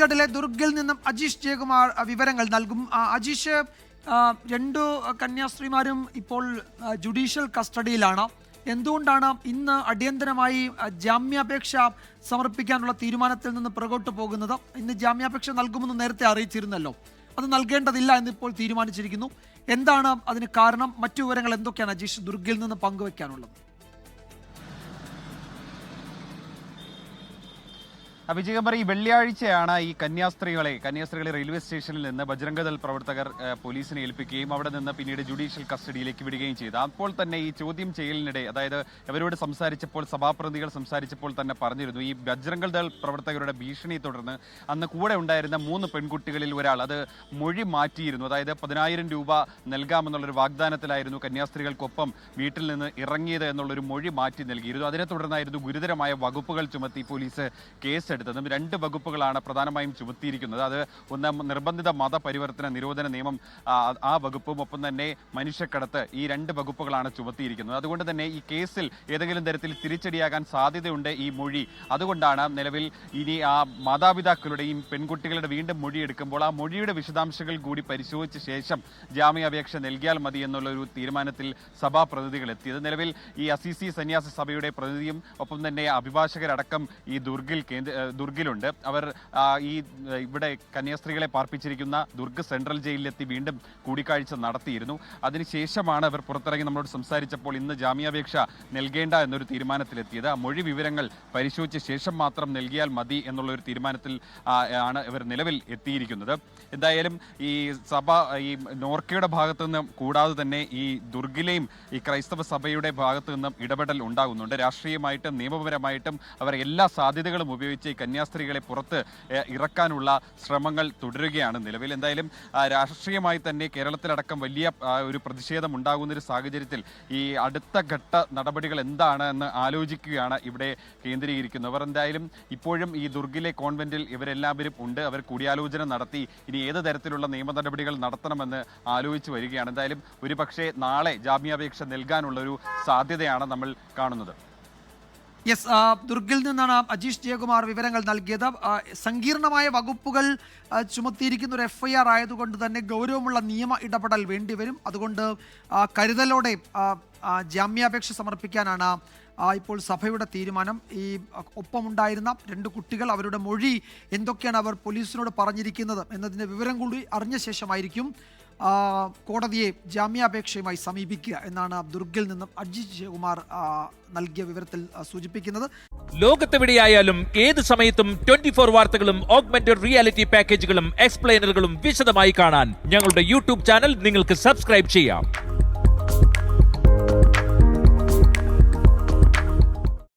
ഛത്തീസ്ഗഡിലെ ദുർഗിൽ നിന്നും അജീഷ് ജയകുമാർ വിവരങ്ങൾ നൽകും. അജീഷ്, രണ്ടു കന്യാസ്ത്രീമാരും ഇപ്പോൾ ജുഡീഷ്യൽ കസ്റ്റഡിയിലാണ്. എന്തുകൊണ്ടാണ് ഇന്ന് അടിയന്തരമായി ജാമ്യാപേക്ഷ സമർപ്പിക്കാനുള്ള തീരുമാനത്തിൽ നിന്ന് പുറകോട്ട് പോകുന്നത്? ഇന്ന് ജാമ്യാപേക്ഷ നൽകുമെന്ന് നേരത്തെ അറിയിച്ചിരുന്നല്ലോ, അത് നൽകേണ്ടതില്ല എന്നിപ്പോൾ തീരുമാനിച്ചിരിക്കുന്നു. എന്താണ് അതിന് കാരണം? മറ്റു വിവരങ്ങൾ എന്തൊക്കെയാണ് അജീഷ് ദുർഗിൽ നിന്ന് പങ്കുവെക്കാനുള്ളത്? വിജയകുമാർ, ഈ വെള്ളിയാഴ്ചയാണ് ഈ കന്യാസ്ത്രീകളെ റെയിൽവേ സ്റ്റേഷനിൽ നിന്ന് ബജ്രംഗദൾ പ്രവർത്തകർ പോലീസിനെ ഏൽപ്പിക്കുകയും അവിടെ നിന്ന് പിന്നീട് ജുഡീഷ്യൽ കസ്റ്റഡിയിലേക്ക് വിടുകയും ചെയ്തു. അപ്പോൾ തന്നെ ഈ ചോദ്യം ചെയ്യലിനിടെ, അതായത് ഇവരോട് സംസാരിച്ചപ്പോൾ, സഭാപ്രതിനിധികൾ സംസാരിച്ചപ്പോൾ തന്നെ പറഞ്ഞിരുന്നു, ഈ ബജ്രംഗദൾ പ്രവർത്തകരുടെ ഭീഷണിയെ തുടർന്ന് അന്ന് കൂടെ ഉണ്ടായിരുന്ന 3 പെൺകുട്ടികളിൽ ഒരാൾ അത് മൊഴി മാറ്റിയിരുന്നു. അതായത് 10,000 രൂപ നൽകാമെന്നുള്ളൊരു വാഗ്ദാനത്തിലായിരുന്നു കന്യാസ്ത്രീകൾക്കൊപ്പം വീട്ടിൽ നിന്ന് ഇറങ്ങിയത് എന്നുള്ളൊരു മൊഴി മാറ്റി നൽകിയിരുന്നു. അതിനെ തുടർന്നായിരുന്നു ഗുരുതരമായ വകുപ്പുകൾ ചുമത്തി പോലീസ് കേസ്. 2 വകുപ്പുകളാണ് പ്രധാനമായും ചുമത്തിയിരിക്കുന്നത്. അത് ഒന്ന് നിർബന്ധിത മതപരിവർത്തന നിരോധന നിയമം, ആ വകുപ്പും ഒപ്പം തന്നെ മനുഷ്യക്കടത്ത്, ഈ 2 വകുപ്പുകളാണ് ചുമത്തിയിരിക്കുന്നത്. അതുകൊണ്ട് തന്നെ ഈ കേസിൽ ഏതെങ്കിലും തരത്തിൽ തിരിച്ചടിയാകാൻ സാധ്യതയുണ്ട് ഈ മൊഴി. അതുകൊണ്ടാണ് നിലവിൽ ഇനി ആ മാതാപിതാക്കളുടെയും പെൺകുട്ടികളുടെ വീണ്ടും മൊഴിയെടുക്കുമ്പോൾ ആ മൊഴിയുടെ വിശദാംശങ്ങൾ കൂടി പരിശോധിച്ച ശേഷം ജാമ്യാപേക്ഷ നൽകിയാൽ മതി എന്നുള്ളൊരു തീരുമാനത്തിൽ സഭാ പ്രതിനിധികൾ എത്തിയത്. നിലവിൽ ഈ അസീസി സന്യാസ സഭയുടെ പ്രതിനിധിയും ഒപ്പം തന്നെ അഭിഭാഷകരടക്കം ഈ ദുർഗിലുണ്ട്. അവർ ഇവിടെ കന്യാസ്ത്രീകളെ പാർപ്പിച്ചിരിക്കുന്ന ദുർഗ് സെൻട്രൽ ജയിലിലെത്തി വീണ്ടും കൂടിക്കാഴ്ച നടത്തിയിരുന്നു. അതിനുശേഷമാണ് അവർ പുറത്തിറങ്ങി നമ്മളോട് സംസാരിച്ചപ്പോൾ ഇന്ന് ജാമ്യാപേക്ഷ നൽകേണ്ട എന്നൊരു തീരുമാനത്തിലെത്തിയത്. ആ മൊഴി വിവരങ്ങൾ പരിശോധിച്ച ശേഷം മാത്രം നൽകിയാൽ മതി എന്നുള്ളൊരു തീരുമാനത്തിൽ ആണ് ഇവർ നിലവിൽ എത്തിയിരിക്കുന്നത്. എന്തായാലും ഈ സഭ, ഈ നോർക്കയുടെ ഭാഗത്തു നിന്നും കൂടാതെ തന്നെ ഈ ദുർഗിലെയും ഈ ക്രൈസ്തവ സഭയുടെ ഭാഗത്തു നിന്നും ഇടപെടൽ ഉണ്ടാകുന്നുണ്ട്. രാഷ്ട്രീയമായിട്ടും നിയമപരമായിട്ടും അവർ എല്ലാ സാധ്യതകളും ഉപയോഗിച്ച് ഈ കന്യാസ്ത്രീകളെ പുറത്ത് ഇറക്കാനുള്ള ശ്രമങ്ങൾ തുടരുകയാണ് നിലവിൽ. എന്തായാലും രാഷ്ട്രീയമായി തന്നെ കേരളത്തിലടക്കം വലിയ ഒരു പ്രതിഷേധം ഉണ്ടാകുന്ന ഒരു സാഹചര്യത്തിൽ ഈ അടുത്ത ഘട്ട നടപടികൾ എന്താണ് എന്ന് ആലോചിക്കുകയാണ് ഇവിടെ കേന്ദ്രീകരിക്കുന്നവർ. എന്തായാലും ഇപ്പോഴും ഈ ദുർഗിലെ കോൺവെന്റിൽ ഇവരെല്ലാവരും ഉണ്ട്. അവർ കൂടിയാലോചന നടത്തി ഇനി ഏത് തരത്തിലുള്ള നിയമ നടപടികൾ നടത്തണമെന്ന് ആലോചിച്ച് വരികയാണ്. എന്തായാലും ഒരുപക്ഷെ നാളെ ജാമ്യാപേക്ഷ നൽകാനുള്ളൊരു സാധ്യതയാണ് നമ്മൾ കാണുന്നത്. യെസ്, ദുർഗിൽ നിന്നാണ് അജീഷ് ജയകുമാർ വിവരങ്ങൾ നൽകിയത്. സങ്കീർണമായ വകുപ്പുകൾ ചുമത്തിയിരിക്കുന്ന ഒരു FIR ആയതുകൊണ്ട് തന്നെ ഗൗരവമുള്ള നിയമ ഇടപെടൽ വേണ്ടിവരും. അതുകൊണ്ട് കരുതലോടെ ജാമ്യാപേക്ഷ സമർപ്പിക്കാനാണ് ഇപ്പോൾ സഭയുടെ തീരുമാനം. ഈ ഒപ്പമുണ്ടായിരുന്ന 2 കുട്ടികൾ, അവരുടെ മൊഴി എന്തൊക്കെയാണ് അവർ പോലീസിനോട് പറഞ്ഞിരിക്കുന്നത് എന്നതിൻ്റെ വിവരം കൂടി അറിഞ്ഞ ശേഷമായിരിക്കും കോടതിയെ ജാമ്യാപേക്ഷയുമായി സമീപിക്കുക എന്നാണ് ദുർഗിൽ നിന്നും അജീഷ് ജയകുമാർ നൽകിയ വിവരത്തിൽ സൂചിപ്പിക്കുന്നത്. ലോകത്തെവിടെയായാലും ഏത് സമയത്തും 24 വാർത്തകളും ഓഗ്മെന്റഡ് റിയാലിറ്റി പാക്കേജുകളും എക്സ്പ്ലെയിനറുകളും വിശദമായി കാണാൻ ഞങ്ങളുടെ YouTube ചാനൽ നിങ്ങൾക്ക് സബ്സ്ക്രൈബ് ചെയ്യാം.